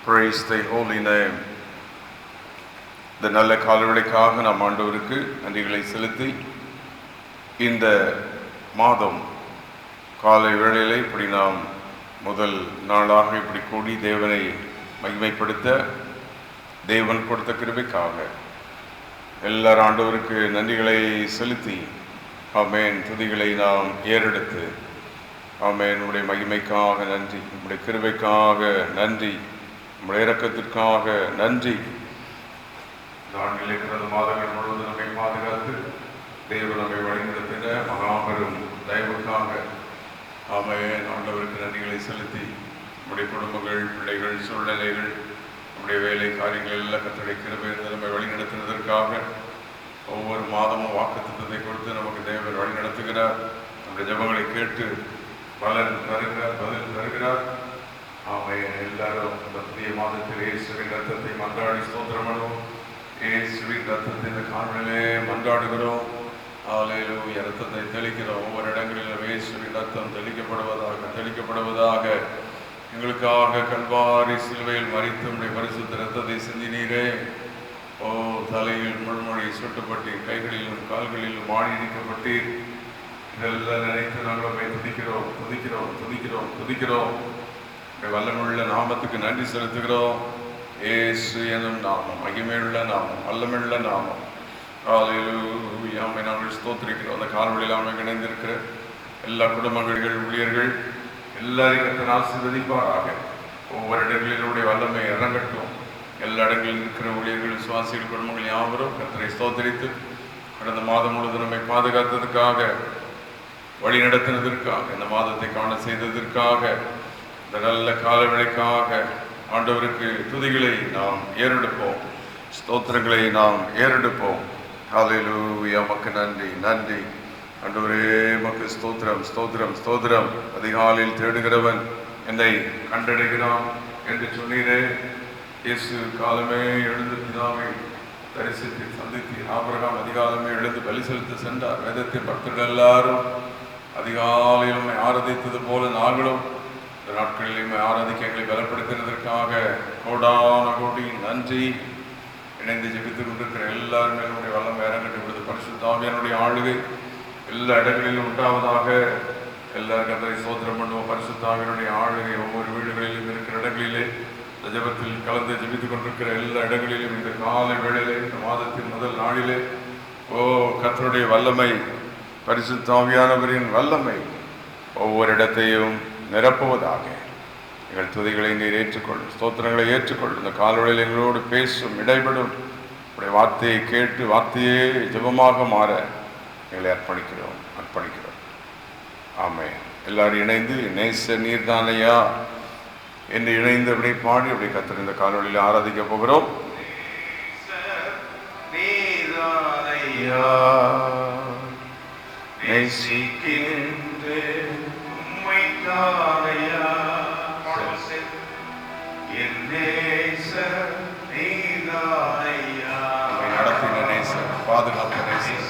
Praise the holy name. இந்த நல்ல காலவெளிக்காக நாம் ஆண்டவருக்கு நன்றிகளை செலுத்தி இந்த மாதம் காலை வேளையிலே இப்படி நாம் முதல் நாளாக இப்படி கூடி தேவனை மகிமைப்படுத்த தேவன் கொடுத்த கிருபைக்காக எல்லார் ஆண்டவருக்கு நன்றிகளை செலுத்தி ஆமென் துதிகளை நாம் ஏறெடுத்து ஆமென் உம்முடைய மகிமைக்காக நன்றி, உம்முடைய கிருபைக்காக நன்றி, உம்முடைய இரக்கத்திற்காக நன்றி. நான்கில் மாதங்கள் முழுவதும் நம்மை பாதுகாத்து தேவன் நம்மை வழிநடத்தின மகாபெரும் தயவுக்காக ஆமென் ஆண்டவருக்கு நன்றிகளை செலுத்தி நம்முடைய குடும்பங்கள், பிள்ளைகள், சூழ்நிலைகள், நம்முடைய வேலை காரியங்கள் எல்லாம் கர்த்தருடைய கிருபை இருந்து நம்மை வழிநடத்தினதற்காக ஒவ்வொரு மாதமும் வாக்குத்தத்தத்தை கொடுத்து நமக்கு தேவன் வழி நடத்துகிறார். நம்முடைய ஜெபங்களை கேட்டு பதில் தருகிறார். ஆமென். எல்லாரும் இந்த புதிய மாதத்தில் இயேசுவின் ரத்தத்தை மன்றாடி ஸ்தோத்திரம் பண்ணுவோம். இயேசுவின் ரத்தத்தை இந்த காணொளியிலே மன்றாடுகிறோம். ஹல்லேலூயா. ரத்தத்தை தெளிக்கிறோம். ஒவ்வொரு இடங்களிலும் இயேசுவின் ரத்தம் தெளிக்கப்படுவதாக. எங்களுக்காக கல்வாரி சிலுவையில் மரித்து உம்முடைய பரிசுத்த ரத்தத்தை சிந்தினீரே. ஓ, தலையில் முள்மொழி சுட்டப்பட்டீர், கைகளிலும் கால்களிலும் ஆணி இடிக்கப்பட்டீர். இதெல்லாம் நினைத்து நாங்கள் துதிக்கிறோம். வல்லமுள்ள நாமத்துக்கு நன்றி செலுத்துகிறோம். இயேசு எனும் நாமம் மகிமையுள்ள நாமம், வல்லமுள்ள நாமம். ஹல்லேலூயா. நாங்கள் ஸ்தோத்திரிக்கிறோம். அந்த கால்வழியில் அவனுக்கு இணைந்திருக்கிற எல்லா குடும்பங்கள், ஊழியர்கள் எல்லாரையும் கர்த்தர் ஆசீர்வதிப்பாராக. ஒவ்வொரு இடங்களிலுடைய வல்லமை இறங்கட்டும். எல்லா இடங்களில் இருக்கிற ஊழியர்கள், விசுவாசிகள், குடும்பங்கள் யாவரும் கர்த்தரை ஸ்தோத்திரித்து கடந்த மாதம் முழுவதும் நம்மை பாதுகாத்ததற்காக, வழி நடத்தினதற்காக, இந்த மாதத்தை காண செய்ததற்காக, இந்த நல்ல காலவேளைக்காக ஆண்டவருக்கு துதிகளை நாம் ஏறெடுப்போம், ஸ்தோத்திரங்களை நாம் ஏறெடுப்போம். ஹல்லேலூயா. உமக்கு நன்றி ஆண்டவரே. உமக்கு ஸ்தோத்திரம். அதிகாலையில் தேடுகிறவன் என்னை கண்டடைகிறான் என்று சொன்னீரே. இயேசு காலமே எழுந்து பிதாவை தரிசித்து சந்தித்து ஆபிரகாம் அதிகாலமே எழுந்து பலி செலுத்த சென்றார். வேதத்தின் பக்தர்கள் எல்லாரும் அதிகாலையில் ஆராதித்தது போல நாங்களும் இந்த நாட்களிலும் ஆராதிக்க எங்களை பலப்படுத்தினதற்காக கோடான கோடி நன்றி. இணைந்து ஜெபித்துக் கொண்டிருக்கிற எல்லாருமே என்னுடைய வல்லம் இறங்கட்டு விடுது. பரிசுத்த ஆவியானுடைய ஆளுகை எல்லா இடங்களிலும் உண்டாவதாக. எல்லாரும் கர்த்தரை ஸ்தோத்திரம் பண்ணுவோம். பரிசுத்த ஆவியானுடைய ஆளுகை ஒவ்வொரு வீடுகளிலும் இருக்கிற இடங்களிலே இந்த ஜெபத்தில் கலந்து ஜெபித்துக் கொண்டிருக்கிற எல்லா இடங்களிலும் இந்த காலை வேளையிலே, இந்த மாதத்தின் முதல் நாளிலே ஓ கர்த்தருடைய வல்லமை, பரிசுத்த ஆவியானவரின் வல்லமை ஒவ்வொரு இடத்தையும் நிரப்புவதாக. எங்கள் துதிகளை நீர் ஏற்றுக்கொள்ளும், ஸ்தோத்திரங்களை ஏற்றுக்கொள்ளும். இந்த காலவழியில் எங்களோடு பேசும், இடைபடும் உடைய வார்த்தையை கேட்டு வார்த்தையே ஜெபமாக மாற எங்களை அர்ப்பணிக்கிறோம். ஆமென். எல்லாரும் இணைந்து நேச நீர்தானையா என்று இணைந்து அப்படி பாடி அப்படி கர்த்தர் இந்த காலவழியில் ஆராதிக்க போகிறோம். நடத்தின நேசர், பாதுகாப்பு நேசர்.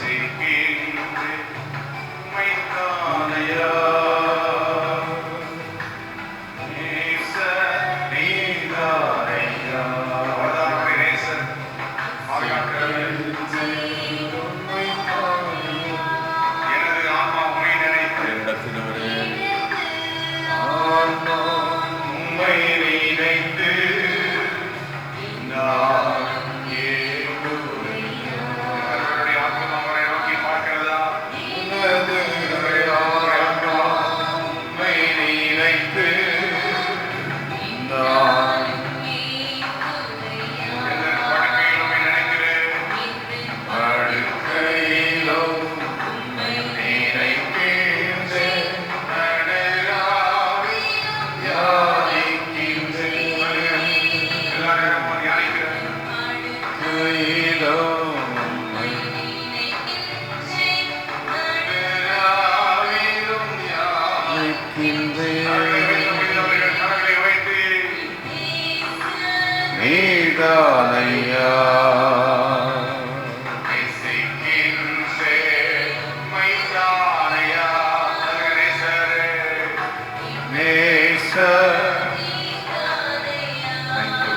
Thank you.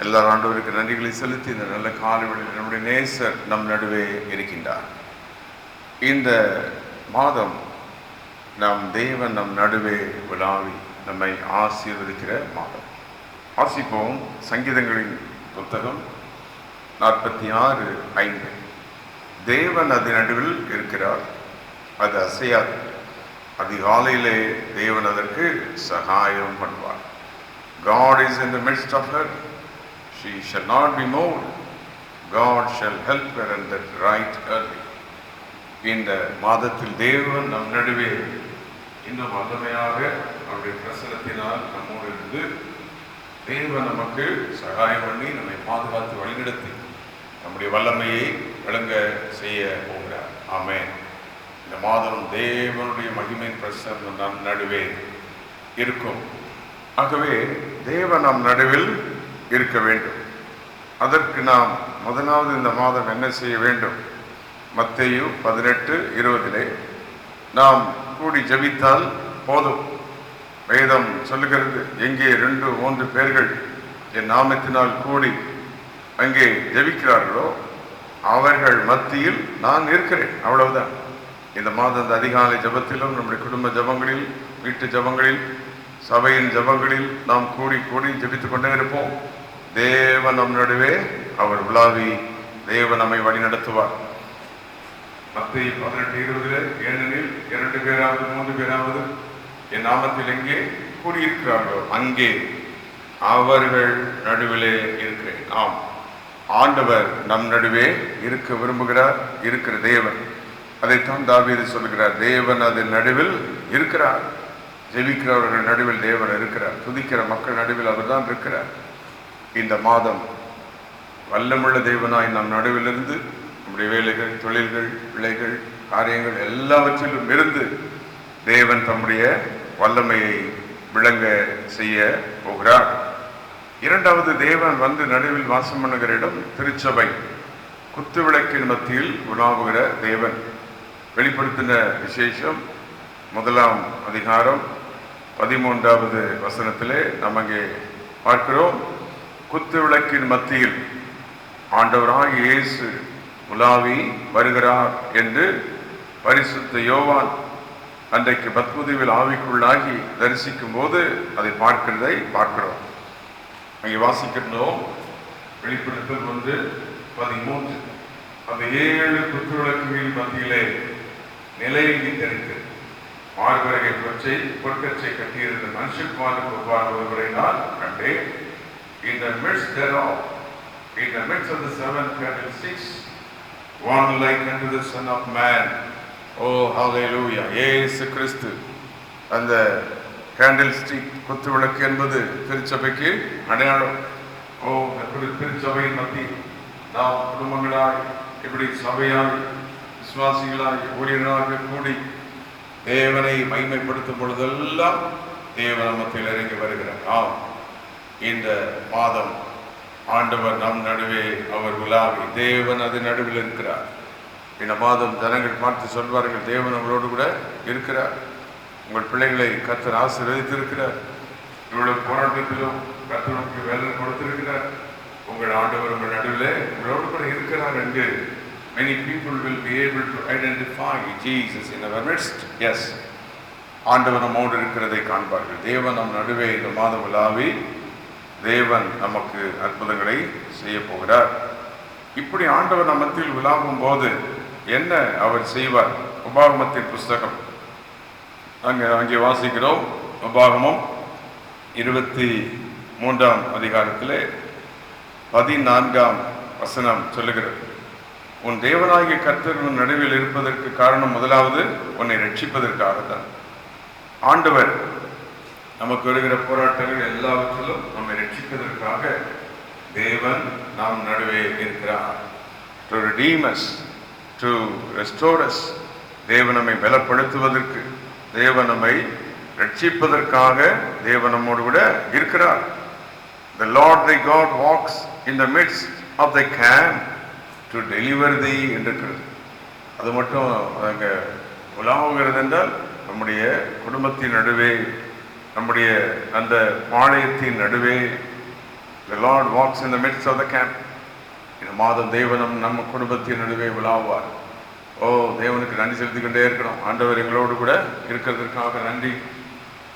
எல்லாரும் ஆண்டவருக்கு நன்றிகளை செலுத்தி இந்த நல்ல காலவெளியில் நம்முடைய நேசர் நம் நடுவே இருக்கின்றார். இந்த மாதம் நம் தேவன் நம் நடுவே உலாவி நம்மை ஆசீர்வதிக்கிற மாதம். வாசிப்போம் சங்கீதங்களின் புத்தகம் 46:5. தேவன் அது நடுவில் இருக்கிறார், அது அசையாது. அதிகாலையிலே தேவன் அதற்கு சகாயம் பண்ணுவார். God is in the midst of her, she shall not be moved. God shall help her and that right early. இந்த மாதத்தில் தேவன் நம் நடுவே இன்னும் வல்லமையாக அவருடைய பிரசனத்தினால் நம்மோடு இருந்து தேவன் நமக்கு சகாயம் பண்ணி நம்மை பாதுகாத்து வழிநடத்தி நம்முடைய வல்லமையை விளங்க செய்ய போகிறார். ஆமென். இந்த மாதம் தேவனுடைய மகிமையின் பிரசன்னம் நம் நடுவே இருக்கும். ஆகவே தேவன் நம் நடுவில் இருக்க வேண்டும். அதற்கு நாம் முதலாவது இந்த மாதம் என்ன செய்ய வேண்டும்? மத்தேயு 18:20 நாம் கூடி ஜெபித்தால் போதும். வேதம் சொல்லுகிறது, எங்கே 2-3 பேர்கள் என் நாமத்தினால் கூடி அங்கே ஜெபிக்கிறார்களோ அவர்கள் மத்தியில் நான் இருக்கிறேன். அவ்வளவுதான். இந்த மாதம் இந்த அதிகாலை ஜபத்திலும் நம்முடைய குடும்ப ஜபங்களில், வீட்டு ஜபங்களில், சபையின் ஜபங்களில் நாம் கூடி கூடி ஜெபித்துக் கொண்டே இருப்போம். தேவன் நம் நடுவே அவர் உலாவி தேவன் நம்மை வழி நடத்துவார். மத்தேயு 18:20 ஏனெனில் 2 பேராவது 3 பேராவது என் நாமத்தில் எங்கே கூடியிருக்கிறார்களோ அங்கே அவர்கள் நடுவிலே இருக்கிறேன். ஆம், ஆண்டவர் நம் நடுவே இருக்க விரும்புகிறார், இருக்கிற தேவன். அதைத்தான் தாவீது சொல்லுகிறார், தேவன் அதன் நடுவில் இருக்கிறார். ஜெபிக்கிறவர்கள் நடுவில் தேவன் இருக்கிறார். துதிக்கிற மக்கள் நடுவில் அவர் தான் இருக்கிறார். இந்த மாதம் வல்லமுள்ள தேவனாய் நம் நடுவிலிருந்து நம்முடைய வேலைகள், தொழில்கள், பிள்ளைகள், காரியங்கள் எல்லாவற்றிலும் இருந்து தேவன் தம்முடைய வல்லமையை விளங்க செய்ய போகிறார். இரண்டாவது, தேவன் வந்து நடுவில் வாசம் பண்ணுகிற இடம் திருச்சபை. குத்து விளக்கின் மத்தியில் உலாவுகிற தேவன். வெளிப்படுத்தின விசேஷம் 1 அதிகாரம் 13வது வசனத்திலே நாம் அங்கே பார்க்கிறோம். குத்து விளக்கின் மத்தியில் ஆண்டவராகிய இயேசு உலாவி வருகிறார் என்று பரிசுத்த யோவான் அன்றைக்கு பத்மதீவில் ஆவிக்குள்ளாகி தரிசிக்கும் போது அதை பார்க்கிறோம். அங்கே வாசிக்கின்றோம். வெளிப்படுத்தல் 1:13. அந்த 7 குத்துவிளக்குகளின் மத்தியிலே நிலையை தெரிந்து மார்பரகை பொற்கச்சை கட்டியிருந்த மனுஷகுமாரனுக்கு ஒப்பான ஒருவரை நான் கண்டேன். In the midst thereof, in the midst of the 7 candlesticks, one like unto the Son of Man. Oh, hallelujah. இயேசு கிறிஸ்து. அந்த கேண்டில் ஸ்டிக் குத்து விளக்கு என்பது திருச்சபைக்கு அடையாளம். திருச்சபையின் மத்தியில் நாம் குடும்பங்களாய் இப்படி சபையாய் விசுவாசிகளாய் ஊழியர்களாக கூடி தேவனை மகிமைப்படுத்தும் பொழுதெல்லாம் தேவன் மத்தியில் இறங்கி வருகிறார். இந்த மாதம் ஆண்டவர் நம் நடுவே அவர் உலாவி தேவன் அது நடுவில் இருக்கிறார். இந்த மாதம் ஜனங்கள் பார்த்து சொல்வார்கள், தேவன் அவரோடு கூட இருக்கிறார். உங்கள் பிள்ளைகளை கர்த்தர் ஆசீர்வதித்திருக்கிறார். இவ்வளவு போராட்டத்திலும் கர்த்தருக்கு வேலை கொடுத்திருக்கிறார். உங்கள் ஆண்டவர் உங்கள் நடுவில் உங்களோடு கூட இருக்கிறார் என்று many people will be able to identify Jesus in our midst. Yes, ஆண்டவர் நம்மோடு இருக்கிறதை காண்பார்கள். தேவன் நம் நடுவே இந்த மாதம் உலாவி தேவன் நமக்கு அற்புதங்களை செய்ய போகிறார். இப்படி ஆண்டவர் நம் மத்தியில் உலாவும் போது என்ன அவர் செய்வார்? உபாகமத்தின் புஸ்தகம் அங்கே வாசிக்கிறோம். உபாகமம் 23ஆம் அதிகாரத்திலே 14ஆம் வசனம் சொல்லுகிறது, உன் தேவனாகிய கர்த்தர் உன் நடுவில் இருப்பதற்கு காரணம் முதலாவது உன்னை ரட்சிப்பதற்காகத்தான். ஆண்டவர் நமக்கு வருகிற போராட்டங்கள் எல்லாவற்றிலும் நம்மை ரட்சிப்பதற்காக தேவன் நாம் நடுவே இருக்கிறார். To redeem us, to restore us. தேவன் நம்மை பலப்படுத்துவதற்கு, தேவன் நம்மை ரட்சிப்பதற்காக தேவன் நம்மோடு கூட இருக்கிறார். The Lord thy God walks in the midst of thy camp to deliver thee என்றிருக்கிறது. அது மட்டும் அங்கே உலாவுகிறது என்றால் நம்முடைய குடும்பத்தின் நடுவே, நம்முடைய அந்த பாளையத்தின் நடுவே the Lord walks in the midst of the camp. இந்த மாதம் தேவனும் நம்ம குடும்பத்தின் நடுவே உலாவார். தேவனுக்கு நன்றி செலுத்திக் கொண்டே இருக்கணும். ஆண்டவர் எங்களோடு கூட இருக்கிறதற்காக நன்றி.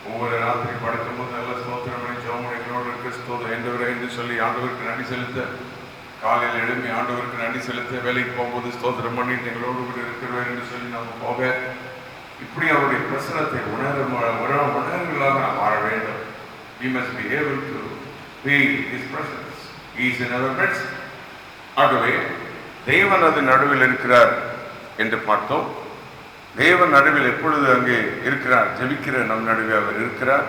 ஒவ்வொரு ராத்திரி படுக்கும் போது நல்ல ஸ்தோத்திரம் பண்ணி ஜெபம் எங்களோடு இருக்க ஸ்தோத்திரம் ஆண்டவரே என்று சொல்லி ஆண்டவருக்கு நன்றி செலுத்த, காலையில் எழுப்பி ஆண்டவருக்கு நன்றி செலுத்த, வேலைக்கு போகும்போது ஸ்தோத்திரம் பண்ணிட்டு எங்களோடு கூட இருக்கிறவர் என்று சொல்லி நாம் போக, இப்படி அவருடைய பிரசனத்தை உணர்வுகளாக நாம் மாற வேண்டும். We must be able to feel His presence. He is in our midst. ஆகவே தேவன் அது நடுவில் இருக்கிறார் என்று பார்த்தோம். தேவன் நடுவில் எப்பொழுது அங்கே இருக்கிறார்? ஜெபிக்கிற நம் நடுவே அவர் இருக்கிறார்.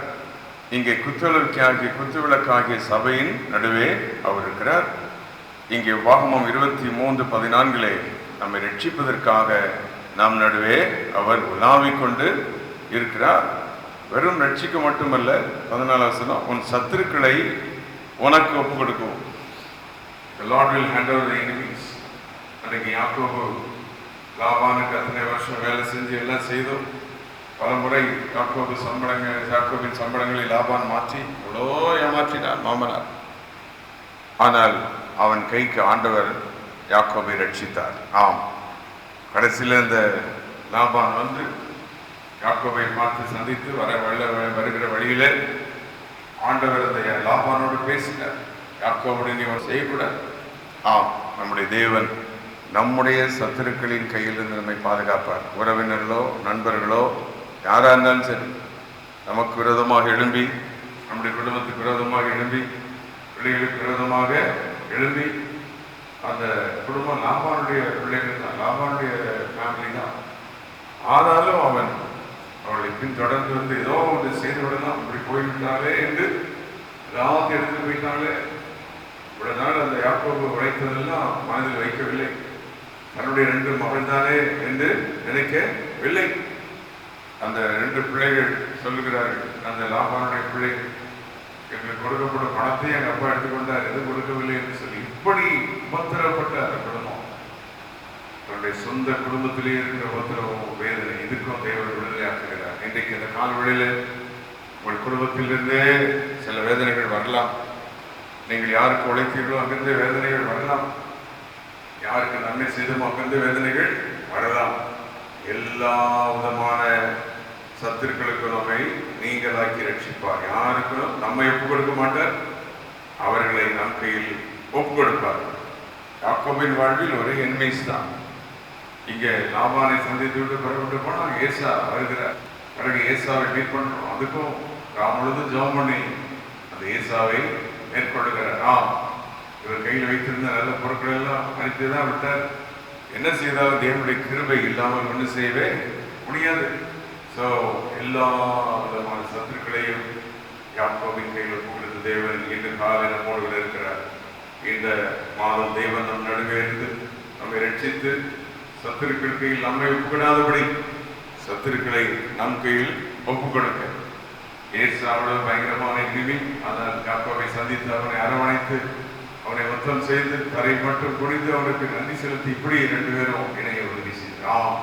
இங்கே குத்துவிளக்காகிய சபையின் நடுவே அவர் இருக்கிறார். இங்கே உபாகமம் 23:14 நம்மை ரட்சிப்பதற்காக நம் நடுவே அவர் உலாவிக் கொண்டு இருக்கிறார். வெறும் ரட்சிக்க மட்டுமல்ல, 14 வசனம், உன் சத்துருக்களை உனக்கு ஒப்பு கொடுக்கும். The Lord will hand over the enemies. அன்றைக்கு யாக்கோபு லாபானுக்கு அத்தனை வருஷம் வேலை செஞ்சு எல்லாம் செய்தோம். பல முறை யாக்கோபின் சம்பளங்களை லாபான் மாற்றி எவ்வளோ ஏமாற்றினார் மாமனார். ஆனால் அவன் கைக்கு ஆண்டவர் யாக்கோபை ரட்சித்தார். கடைசியில் இந்த லாபான் யாக்கோபை பார்த்து சந்தித்து வருகிற வழியிலே ஆண்டவர் அந்த லாபானோடு பேசினார். யாக்கோபுடைய நீ செய்யக்கூடாது. நம்முடைய தேவன் நம்முடைய சத்துருக்களின் கையிலிருந்து நம்மை பாதுகாப்பார். உறவினர்களோ நண்பர்களோ யாரா இருந்தாலும் சரி, நமக்கு விரோதமாக எழும்பி, நம்முடைய குடும்பத்துக்கு விரோதமாக எழும்பி, பிள்ளைகளுக்கு விரோதமாக எழும்பி, அந்த குடும்பம் லாபானுடைய பிள்ளைகள் தான், லாபானுடைய ஃபேமிலி தான். ஆனாலும் அவளை பின்தொடர்ந்து ஏதோ ஒன்று செய்து விடலாம், அப்படி போய்விட்டாலே என்று எல்லாத்தையும் எடுத்து போயிட்டாலே. இவ்வளவு நாள் அந்த யாக்கோபு உழைத்ததெல்லாம் மனதில் வைக்கவில்லை. தன்னுடைய 2 மகள் தானே என்று நினைக்கவில்லை. அந்த 2 பிள்ளைகள் சொல்லுகிறார்கள், அந்த லாபானுடைய பிள்ளைகள், எங்களுக்கு கொடுக்கப்படும் பணத்தை எங்கள் அப்பா எடுத்துக்கொண்டார், எதுவும் கொடுக்கவில்லை என்று சொல்லி இப்படி உபத்திரப்பட்ட அந்த குடும்பம், தன்னுடைய சொந்த குடும்பத்திலே இருக்கிற உபத்திரமும் வேதனை, இதுக்கும் தேவன் விடுதலை ஆக்குகிறார். இன்றைக்கு இந்த காலவெளியில் உங்கள் குடும்பத்திலிருந்தே சில வேதனைகள் வரலாம். நீங்கள் யாருக்கு உழைத்தீர்களோ அங்கிருந்தே வேதனைகள் வரலாம். யாருக்கு நன்மை செய்தோமோ அங்கிருந்தே வேதனைகள் வரலாம். எல்லா விதமான சத்துருக்களுக்கும் நம்மை நீங்களாக்கி ரட்சிப்பார். யாருக்கும் நம்மை ஒப்பு கொடுக்க மாட்டார், அவர்களை நம் கையில் ஒப்பு கொடுப்பார். யாக்கோபின் வாழ்வில் ஒரே என்மைஸ் தான். இங்க லாபானை சந்தித்து விட்டு புறப்பட்டு போனா ஏசா வருகிறார். பிறகு ஏசாவை மீட் பண்றோம். அதுக்கும் நாம் முழுதும் ஜெபம் பண்ணி அந்த ஏசாவை மேற்கொள்ளுகிறார். இவர் கையில் வைத்திருந்த நல்ல பொருட்கள் எல்லாம் அழித்துதான் விட்டார். என்ன செய்தாலும் தேவனுடைய கிருபை இல்லாமல் ஒன்று செய்யவே முடியாது. ஸோ எல்லா விதமான சத்துருக்களையும் யாக்கோபின் கையில் கொடுத்த தேவன் இன்று காலை நம்மோடு இருக்கிறார். இந்த மாதம் தேவன் நம் நடுவே இருந்து நம்மை ரட்சித்து சத்துருக்கள் கையில் நம்மை ஒப்புக்கொடாதபடி சத்துருக்களை நம் கையில் ஒப்புக் கொடுக்க ஏசாவோட பயங்கரமான இனிமை. ஆனால் யாக்கோபை சந்தித்து அவனை அரவணைத்து அவனை மொத்தம் செய்து தரை மட்டும் குடித்து அவனுக்கு நன்றி செலுத்தி இப்படி 2 பேரும் இணைய உறுதி செய்தார்.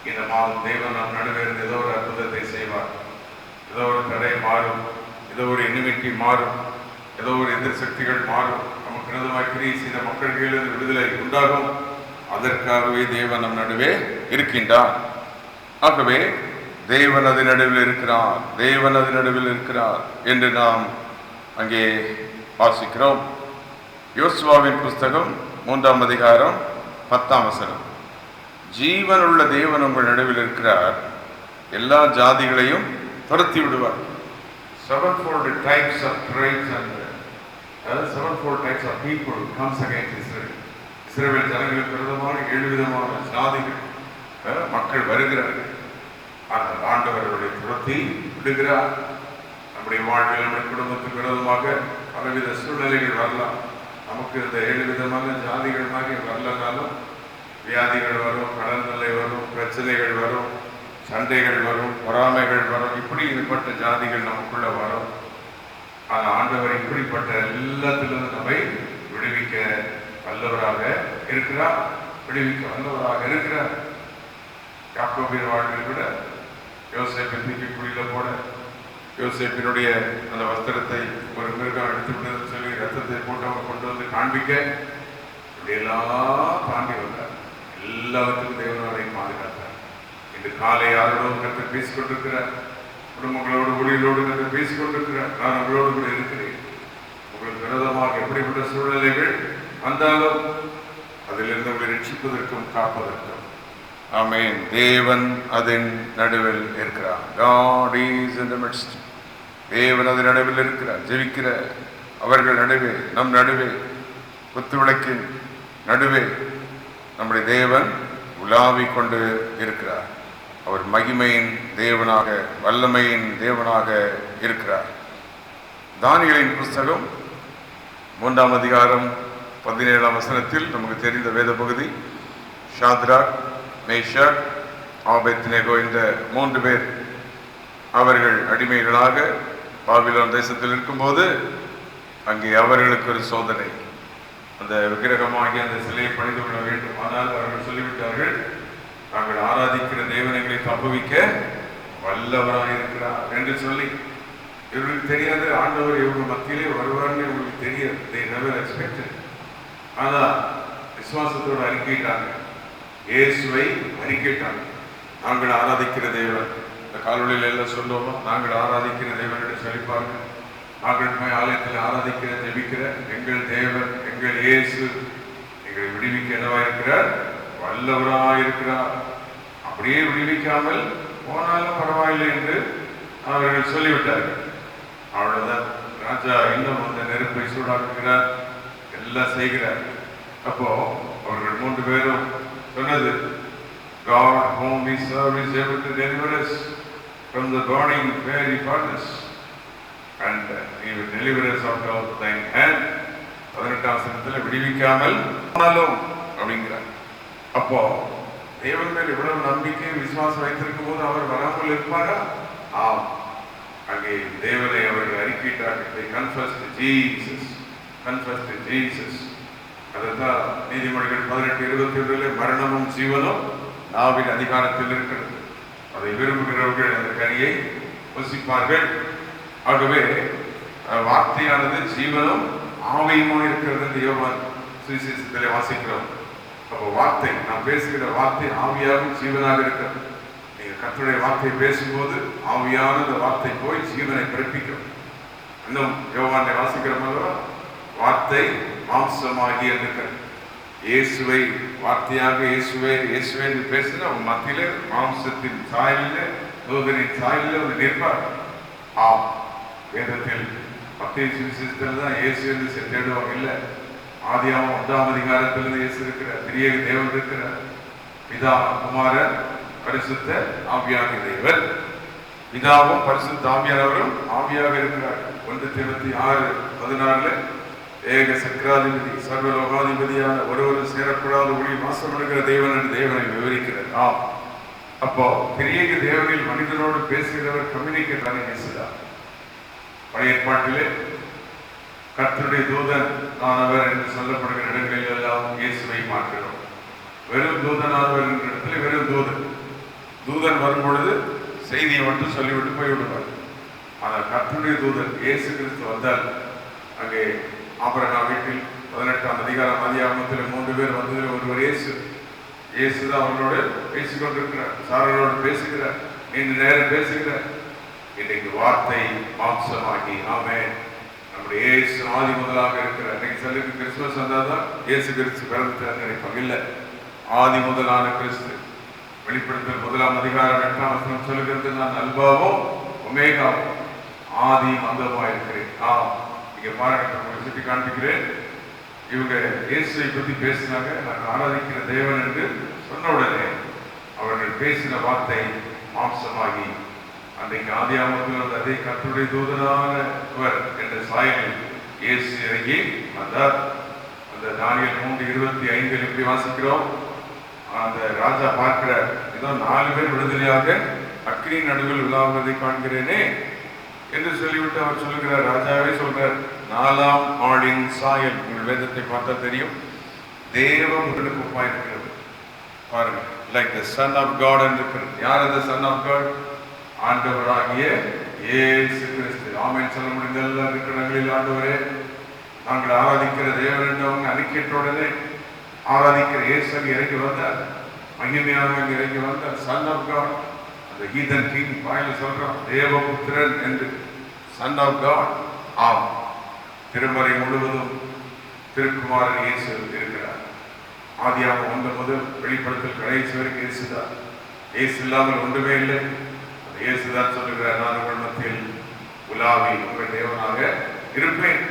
இந்த மாதம் தேவன் நம் நடுவே இருந்து ஏதோ ஒரு அற்புதத்தை செய்வார். ஏதோ ஒரு தடை மாறும், ஏதோ ஒரு இனிமைக்கு மாறும், ஏதோ ஒரு எதிர் சக்திகள் மாறும். நமக்கு விரோதமாக கிரியை செய்த மக்களிலிருந்து விடுதலை உண்டாகும். அதற்காகவே தேவன் நம் நடுவே இருக்கின்றார். ஆகவே தேவன் அது நடுவில் இருக்கிறார், தேவன் அது நடுவில் இருக்கிறார் என்று நாம் அங்கே வாசிக்கிறோம். யோசுவாவின் புஸ்தகம் 3ஆம் அதிகாரம் 10ஆம் வசனம். ஜீவன் உள்ள தேவன் உங்கள் நடுவில் இருக்கிறார், எல்லா ஜாதிகளையும் துரத்தி விடுவார். 7 types of tribes and 7 types of people comes against Israel. இஸ்ரவேல் ஜனங்களுக்கு விரோதமான 7 விதமான ஜாதிகள் மக்கள் வருகிறார்கள். ஆனால் ஆண்டவர் அவர்களை துரத்தி விடுகிறார். நம்முடைய வாழ்வில் நம்முடைய குடும்பத்துக்கு விரோதமாக பலவித சூழ்நிலைகள் வரலாம். நமக்கு இந்த 7 விதமான ஜாதிகள் மாதிரி வரலனாலும் வியாதிகள் வரும், கடன் நிலை வரும், பிரச்சனைகள் வரும், சண்டைகள் வரும், பொறாமைகள் வரும். இப்படிப்பட்ட ஜாதிகள் நமக்குள்ள வரும். ஆனால் ஆண்டவர் இப்படிப்பட்ட எல்லாத்திலிருந்து நம்மை விடுவிக்க வல்லவராக இருக்கிறார், விடுவிக்க வல்லவராக இருக்கிறார். யாக்கோபின் வாழ்வில் கூட யோசேப்பை தூக்கி குழியில போட, யோசேப்பினுடைய அந்த வஸ்திரத்தை ஒரு மிருகம் எடுத்து விடுன்னு சொல்லி ரத்தத்தை போட்டு அவங்க கொண்டு வந்து காண்பிக்க, இப்படியெல்லாம் தாண்டி வந்தார். எல்லாத்துக்கும் தேவனாரை பாதுகாத்தார். இன்று காலை யாரோடு கருத்து பேசிக்கொண்டிருக்கிறார், குடும்பங்களோடு ஊழியர்களோடு கருத்து பேசிக்கொண்டிருக்கிறார். நான் உங்களோடு கூட இருக்கிறேன். உங்களுக்கு விரோதமாக எப்படிப்பட்ட சூழ்நிலைகள் வந்தாலும் அதிலிருந்து உங்களை ரட்சிப்பதற்கும் காப்பதற்கும் ஆமென் தேவன் அதன் நடுவில் இருக்கிறார். God is in the midst. தேவன் அதன் நடுவில் இருக்கிறார். ஜெபிக்கிற அவர்கள் நடுவே, நம் நடுவே, குத்துவிளக்கின் நடுவே நம்முடைய தேவன் உலாவிக் கொண்டு இருக்கிறார். அவர் மகிமையின் தேவனாக, வல்லமையின் தேவனாக இருக்கிறார். தானியேலின் புஸ்தகம் 3ஆம் அதிகாரம் 17ஆம் வசனத்தில் நமக்கு தெரிந்த வேத பகுதி, ஷாத்ராக், மேஷாக், ஆபேத்நேகோ என்ற 3 பேர் அவர்கள் அடிமைகளாக பாபிலோன் தேசத்தில் இருக்கும்போது அங்கே அவர்களுக்கு ஒரு சோதனை. அந்த விக்கிரகமாகி அந்த சிலையை பணிந்து கொள்ள வேண்டும். ஆனால் அவர்கள் சொல்லிவிட்டார்கள், நாங்கள் ஆராதிக்கிற தேவனைகளை தப்புவிக்க வல்லவராக இருக்கிறார் என்று சொல்லி. இவர்களுக்கு தெரியாது ஆண்டவர் இவங்க மத்தியிலே வருவார்னு இவங்களுக்கு தெரியாது. they never expected. ஆனால் விசுவாசத்தோடு அறிக்கையிட்டாங்க, இயேசுவை அறிக்கையிட்டாங்க. நாங்கள் ஆராதிக்கிற தேவன், இந்த காலொலியில் எல்லாம் சொல்லுவோம், நாங்கள் ஆராதிக்கிற தேவன் என்று சொல்லிப்பாங்க. நாங்கள் போய் ஆலயத்தில் ஆராதிக்கிற ஜெபிக்கிற எங்கள் தேவன், எங்கள் இயேசு எங்களை விடுவிக்க என்னவாயிருக்கிறார், வல்லவராயிருக்கிறார். அப்படியே விடுவிக்காமல் போனாலும் பரவாயில்லை என்று அவர்கள் சொல்லிவிட்டார்கள். அவ்வளவுதான். ராஜா இன்னும் அந்த நெருப்பை சூடாக்குகிறார், எல்லாம் செய்கிறார். அப்போ அவர்கள் 3 பேரும் சொன்னது, God whom we serve is able to deliver us from the burning fiery furnace and he will deliver us out of thine hand. 18ஆம் வசனத்தில் விடுவிக்காமல் போனாலும் அப்படிங்கிறார். அப்போ தேவன் மேல் இவ்வளவு நம்பிக்கை விசுவாசம் வைத்திருக்கும் போது அவர் வராமல் இருப்பாரா? ஆம். அங்கே தேவனை அவர்கள் அறிக்கையிட்டார்கள். They confessed Jesus, confessed Jesus. அதுதான் நீதிமொழிகள் 18:21 மரணமும் ஜீவனும் நாவின் அதிகாரத்தில் இருக்கிறது, அதை விரும்புகிறவர்கள் அந்த கனியை புசிப்பார்கள். ஆகவே வார்த்தையானது ஜீவனும் ஆவியுமா இருக்கிறது என்று யோவான் சுவிசேஷத்திலே வாசிக்கிறோம். அப்போ வார்த்தை, நாம் பேசுகிற வார்த்தை ஆவியாகவும் ஜீவனாக இருக்கிறது. நீங்க கர்த்தருடைய வார்த்தையை பேசும்போது ஆவியான அந்த வார்த்தை போய் ஜீவனை பிறப்பிக்கும். இன்னும் யோவானை வாசிக்கிறோம் அல்லவா, வார்த்தை மாம்சமாகி இருக்கிறது. இயேசுவை வார்த்தையாக இயேசுவே இயேசுவே என்று பேசினா அவன் மத்தியில மாம்சத்தின் சாயலில் தூதனின் சாயலில் ஒரு நிற்பார். ஆம், வேதத்தில் மத்திய சுவிசேஷத்தில் தான் இயேசு என்று தேடுவாங்க. இல்லை, ஆதியாகமம் 1ஆம் அதிகாரத்திலிருந்து இயேசு இருக்கிறார், திரியேக தேவன் இருக்கிறார், பிதா குமாரன் பரிசுத்த ஆவியாக தேவர். பிதாவும் பரிசுத்த ஆவியானவரும் ஆவியாக இருக்கிறார். 1 Timothy 6:16 ஏக சக்கராதிபதி சர்வலோகாதிபதியான ஒருவரும் சேரக்கூடாத ஒளி மாசமடைகிற தேவன் என்று தேவனை விவரிக்கிறார். ஆம், அப்போ திரியேக தேவனில் மனிதனோடு பேசுகிறவர் கம்யூனிகேட்டரான இயேசுதான். பழைய ஏற்பாட்டிலே கர்த்தருடைய தூதன் ஆனவர் என்று சொல்லப்படுகிற இடங்களில் எல்லாம் இயேசுவை மாற்றுகிறோம். வெறும் தூதனானவர் என்ற இடத்துல வெறும் தூதன் வரும்பொழுது செய்தியை மட்டும் சொல்லிவிட்டு போய்விடுவார். ஆனால் கர்த்தருடைய தூதன் இயேசு கிறிஸ்து வந்தால் அங்கே ஆபிரகாம் வீட்டில் 18ஆம் அதிகாரம் ஆதியாகமத்தில் 3 பேர் வந்ததில் ஒருவர் இயேசு தான் அவர்களோடு பேசிக்கொண்டிருக்கிறார், சாரலோடு பேசுகிறார், நீண்ட நேரம் பேசுகிறார். இன்றைக்கு வார்த்தை மாம்சமாகி ஆமென் நம்முடைய இயேசு ஆதி முதலாக இருக்கிறார். இன்னைக்கு சிலருக்கு கிறிஸ்துமஸ் வந்தால்தான் இயேசு கிறிஸ்து பிறந்துட்டார் நினைப்பாங்க. இல்லை, ஆதி முதலான கிறிஸ்து. வெளிப்படுத்தல் 1ஆம் அதிகாரம் 8ஆம் வசனம் சொல்லுகிறது, நான் அல்பாவும் ஒமேகாவும் ஆதி மந்தமா இருக்கிறேன். இங்க பாருங்க, சுட்டி காண்பிக்கிறேன். இவங்க இயேசுவை பத்தி பேசினாங்க, நான் ஆராதிக்கிற தேவன் என்று சொன்ன உடனே அவர்கள் பேசின வார்த்தை மாம்சமாகி அன்றைக்கு ஆதியாகமத்தில் அதே கர்த்தருடைய தூதனானவர் என்ற சாயலில் இயேசு இறங்கி வந்தார். அந்த தானியேல் 3:25 எப்படி வாசிக்கிறோம், அந்த ராஜா பார்க்கிற ஏதோ 4 பேர் விடுதலையாக அக்னி நடுவில் உலாவதை காண்கிறேனே என்று சொல்லிவிட்டு அவர் சொல்லுகிறார். ராஜாவே சொல்றார், 4ஆம் ஆளின் சாயல். உங்கள் வேதத்தை பார்த்தா தெரியும், தேவ முகனுக்கு ஒப்பாய் இருக்கிறது. பாருங்க, like the son of God என்று இருக்கிறது. யார் அந்த சன் ஆஃப் காட்? ஆண்டவராகிய இயேசு கிறிஸ்து. ஆமென் சொல்ல முடிந்த எல்லா இருக்கிறங்களில் ஆண்டவரே நாங்கள் ஆராதிக்கிற தேவன் என்று அவங்க அறிக்கையுடனே ஆராதிக்கிற இயேசு அங்கே இறங்கி வந்தார், மகிமையாக அங்கே இறங்கி வந்தார். சன் ஆஃப் காட், அந்த ஹீதன் கிங் வாயில சொல்றான் தேவபுத்திரன் என்று, சன் ஆஃப் காட். ஆம், திருமறை முழுவதும் திருக்குமாரன் இயேசு இருக்கிறார். ஆதியாகமம் 1 முதல் வெளிப்படுத்தல் கடைசி வரைக்கும் இயேசுதான். இயேசு இல்லாமல் ஒன்றுமே இல்லை. அந்த இயேசுதான் சொல்லுகிறார், நான் உங்கள் மத்தியில் உலாவி உங்கள் தேவனாக இருப்பேன்.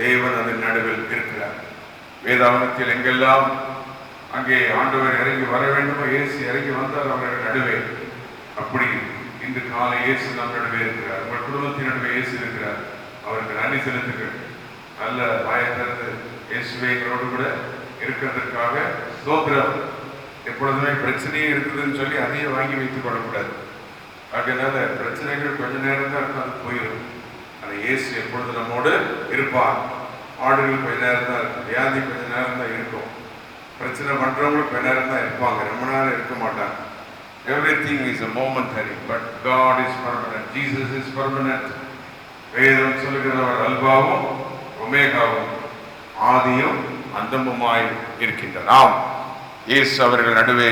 தேவன் அதன் நடுவில் இருக்கிறார். வேதாகமத்தில் எங்கெல்லாம் அங்கே ஆண்டவர் இறங்கி வர வேண்டுமோ இயேசு இறங்கி வந்தார் அவர்கள் நடுவே. அப்படி இன்று காலை இயேசு நம் நடுவே இருக்கிறார். உங்கள் குடும்பத்தின் நடுவே இயேசு இருக்கிறார். அவருக்கு நன்றி செலுத்துங்கள். நல்ல வாயத்திலிருந்து இயேசுவை எங்களோடு கூட இருக்கிறதுக்காக ஸ்தோத்திரம். எப்பொழுதுமே பிரச்சனையே இருக்குதுன்னு சொல்லி அதையே வாங்கி வைத்துக் கொள்ளக்கூடாது. அதனால பிரச்சனைகள் கொஞ்ச நேரம் தான் இருக்கும், அது போயிடும். ஆனால் இயேசு எப்பொழுது நம்மோடு இருப்பார். ஆடுகள் கொஞ்ச நேரம் தான் இருக்கும், வியாதி கொஞ்ச நேரம் தான் இருக்கும், பிரச்சனை பண்றவங்களும் கொஞ்ச நேரம் தான் இருப்பாங்க, ரொம்ப நேரம் இருக்க மாட்டாங்க. Everything is a momentary, but God is permanent. Jesus is permanent. வேதம் சொல்லுகிறவர் அல்பாவும் ஒமேகாவும் ஆதியும் அந்தமுமாய் இருக்கின்றார். ஆம், இயேசு அவர்கள் நடுவே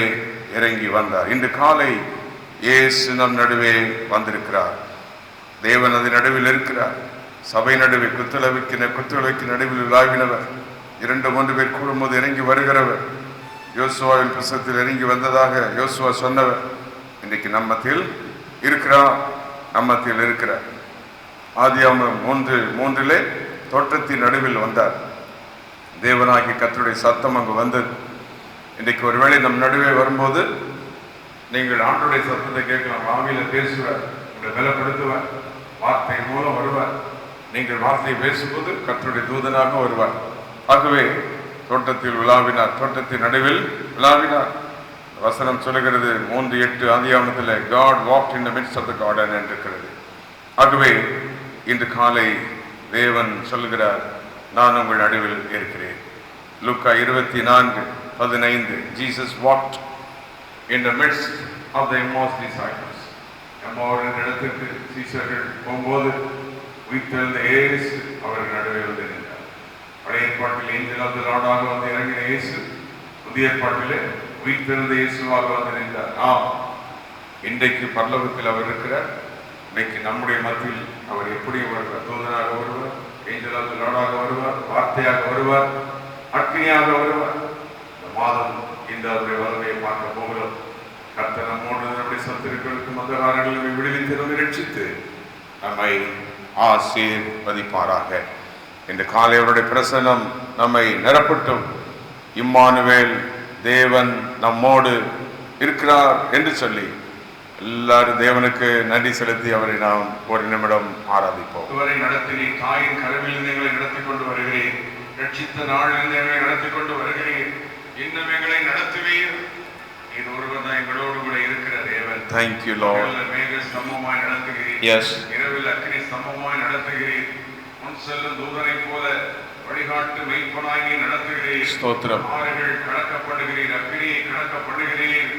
இறங்கி வந்தார். இன்று காலை இயேசு நம் நடுவே வந்திருக்கிறார். தேவன் அது நடுவில் இருக்கிறார். சபை நடுவே குத்துளவைக்கு நடுவில் விழாவினவர். 2-3 பேர் கூடும்போது இறங்கி வருகிறவர். யோசுவாவின் புஸ்தகத்தில் இறங்கி வந்ததாக யோசுவா சொன்னவர் இன்றைக்கு நம்மத்தில் இருக்கிறார். நம்மத்தில் இருக்கிறார். ஆதியாகமம் 3:3 தோட்டத்தின் நடுவில் வந்தார். தேவனாகி கர்த்தருடைய சத்தம் அங்கு வந்தது. இன்றைக்கு ஒருவேளை நம் நடுவே வரும்போது நீங்கள் ஆண்டவருடைய சத்தத்தை கேட்கலாம். ஆவியில பேசுவார், உங்களை பலப்படுத்துவார், வார்த்தை மூலம் வருவார். நீங்கள் வார்த்தையை பேசும்போது கர்த்தருடைய தூதனாக வருவார். ஆகவே தோட்டத்தில் விழாவினார், தோட்டத்தின் நடுவில் விழாவினார். வசனம் சொல்லுகிறது 3:8 ஆதியாகமத்தில் God walked in the midst of the garden என்றிருக்கிறது. ஆகவே இன்று காலை தேவன் சொல்லுகிறார், நான் உங்கள் நடுவில் இருக்கிறேன். லூக்கா 24:15 Jesus walked in the midst of the Emmaus disciples. எம்மாவின் இடத்துக்கு சீஷர்கள் போகும்போது உயிர்த்தெழுந்த இயேசு அவர்கள் நடுவே வந்து நின்றார். பழைய ஏற்பாட்டில் ஏஞ்சல் ஆஃப் தி லார்டாக வந்து இறங்கின இயேசு புதிய ஏற்பாட்டிலே உயிர்த்தெழுந்த இயேசுவாக வந்து நின்றார். இன்றைக்கு பரலோகத்தில் அவர் இருக்கிறார். இன்னைக்கு நம்முடைய மத்தியில் அவர் எப்படி வருவார்? தூதனாக வருவார், ஏஞ்சல் ஆஃப் தி லார்டாக வருவார், வார்த்தையாக வருவார், அக்னியாக வருவார். இந்த மாதம் இந்த அவருடைய வருகையை பார்க்க போகிறோம். கர்த்தர் நம்மோடு நம்முடைய சத்துருக்களுக்கு மந்தகாரங்களை விடுவித்து நம்மை ரட்சித்து நம்மை ஆசீர்வதிப்பாராக. இந்த காலை அவருடைய பிரசன்னம் நம்மை நிரப்பட்டும். இம்மானுவேல், தேவன் நம்மோடு இருக்கிறார் என்று சொல்லி எல்லாரும் தேவனுக்கு நன்றி செலுத்தி அவரை நாம் ஒரு நிமிடம் ஆராதிப்போம். இதுவரை நடத்தினீர், தாயின் கருவில் எங்களை நடத்தி கொண்டு வருகிறேன், ரட்சித்த நாளில் எங்களை நடத்தி கொண்டு வருகிறேன், இன்னும் எங்களை நடத்துவீர். இது ஒருவர் தான் எங்களோடு கூட இருக்கிற தேவன். Thank you Lord. மேக ஸ்தம்பமாய் நடத்துகிறீர், இரவில் அக்கினி ஸ்தம்பமாய் நடத்துகிறீர், முன் செல்லும் தூதனை போல வழிகாட்டு மெய்ப்பனாய் நீ நடத்துகிறீர். ஸ்தோத்திரம். ஆறுகள் கடக்கப்படுகிறீர், அக்கினியை கடக்கப்படுகிறீர்.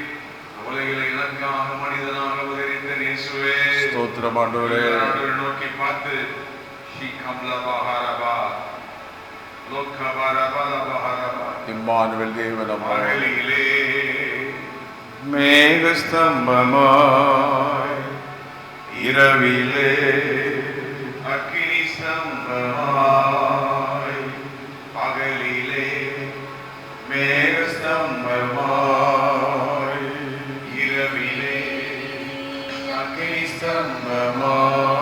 உலகிலே இலக்காக மனிதனாக உதறிந்த இயேசுவே ஸ்தோத்திரம். ஆண்டவரே நோக்கி பார்த்து இம்மானுவேல் தேவன் அருகிலே மேகஸ்தம்பமாய், இரவிலே அக்கினி ஸ்தம்பமாய், பகலிலே மேகஸ்தம்பமாய், இரவிலே அக்கினி ஸ்தம்பமாய்,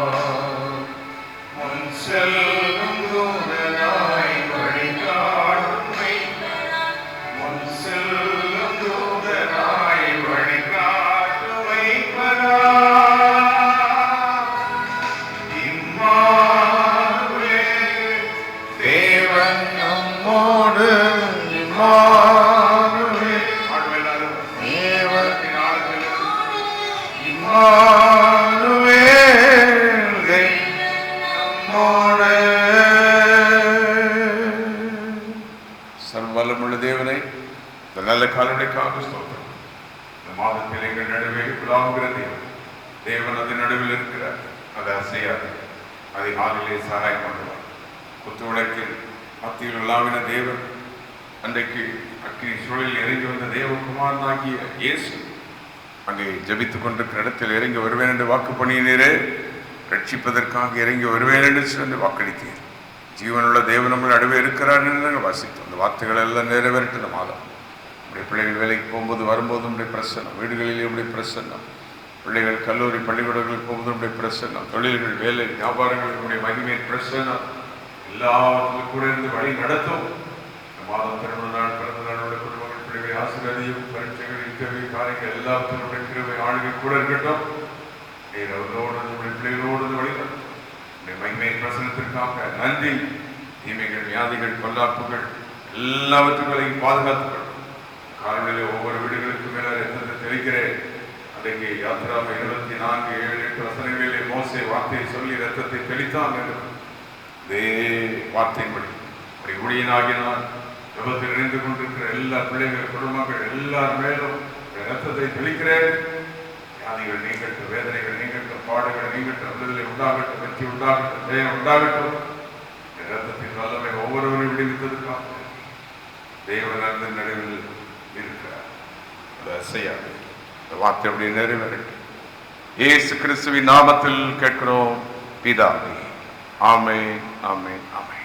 முன் செல்லும் தூதனாய் வழிகாட்டும் மெய்ப்பனாய், முன் செல்லும் தூதனாய் வழிகாட்டும் மெய்ப்பனாய், இம்மானுவேல் தேவன் நம்மோடு, இம்மானுவேல் தேவன் இம்மானுவேல் நம்மோடு. சர்வவல்லமையுள்ள தேவனை இந்த நல்ல காலடைக்காக ஸ்தோத்திரம். இந்த மாதத்தில் எங்கள் நடுவே உலாவுகிற தேவன், தேவன் அது நடுவில் இருக்கிறார். அது அசையாது. அதிகாலையிலே சகாயம் பண்ணுவார். குத்து விளக்கில் மத்தியில் உலாவின தேவன், அன்றைக்கு அக்கினி சூழலில் இறங்கி வந்த தேவகுமாரனாகிய இயேசு அங்கே ஜபித்துக் கொண்டிருக்கிற இடத்தில் இறங்கி வருவேன் என்று வாக்கு பண்ணினீரே. ரட்சிப்பதற்காக இறங்கி வருவேன் என்று சொல்லி வாக்களித்தீர். ஜீவனுள்ள தேவன் நம்மளை நடுவே இருக்கிறார் என்று நாங்கள் வாசித்தோம். அந்த வார்த்தைகள் எல்லாம் நிறைவேற்ற இந்த மாதம் நம்முடைய பிள்ளைகள் வேலைக்கு போகும்போது வரும்போது நம்முடைய பிரசன்னம், வீடுகளிலே நம்முடைய பிரசன்னம், பிள்ளைகள் கல்லூரி பள்ளிக்கூடங்களுக்கு போகும்போது நம்முடைய பிரசன்னம், தொழில்கள், வேலை, வியாபாரங்கள் நம்முடைய மகிமையின் பிரசன்னம் எல்லாவற்றிலும் கூட இருந்து வழி நடத்தும். இந்த மாதம் திருமண நாள், பிறந்த நாளோட குடும்பங்கள், பிள்ளைகளை ஆசீர்வதியும். பரீட்சைகள், இன்டர்வியூ, காரியங்கள் எல்லாவற்றினுடைய கிருபை ஆளுகை கூட இருக்கட்டும். நீர் அவர்களோடு நம்முடைய பிள்ளைகளோடு வழி நடத்தும். மகிமையின் பிரசனத்திற்காக நன்றி. தீமைகள், வியாதிகள், கொல்லாப்புகள் எல்லாவற்றுக்களையும் பாதுகாத்துக்கொள்ளும். காலையிலே ஒவ்வொரு வீடுகளுக்கு மேலே ரத்தத்தை தெளிக்கிறேன். அன்றைக்கு யாத்திராம 24:7-8 வசனங்களிலே மோசே வார்த்தையை சொல்லி ரத்தத்தை தெளித்தான் என்று இதே வார்த்தையின்படி அப்படி ஊழியனாகினால் விபத்தில் இணைந்து கொண்டிருக்கிற எல்லா பிள்ளைகள், குடும்பங்கள் எல்லார் மேலும் ரத்தத்தை தெளிக்கிறேன். வியாதிகள் நீங்கட்டும், வேதனைகள் நீங்கட்டும், பாடுகள் நீங்கட்டும், விடுதலை உண்டாகட்டும், வெற்றி உண்டாகட்டும், ஜெயம் உண்டாகட்டும். ரத்தத்தின் வல்லமை ஒவ்வொருவரையும் விடுவித்ததுக்காக தேவன் அந்த நடுவில் இருக்கிறார். அது அசையாது. இந்த வார்த்தை அப்படி நிறைவேறட்டும். இயேசு கிறிஸ்துவின் நாமத்தில் கேட்கிறோம் பிதாவே. ஆமென், ஆமென், ஆமென்.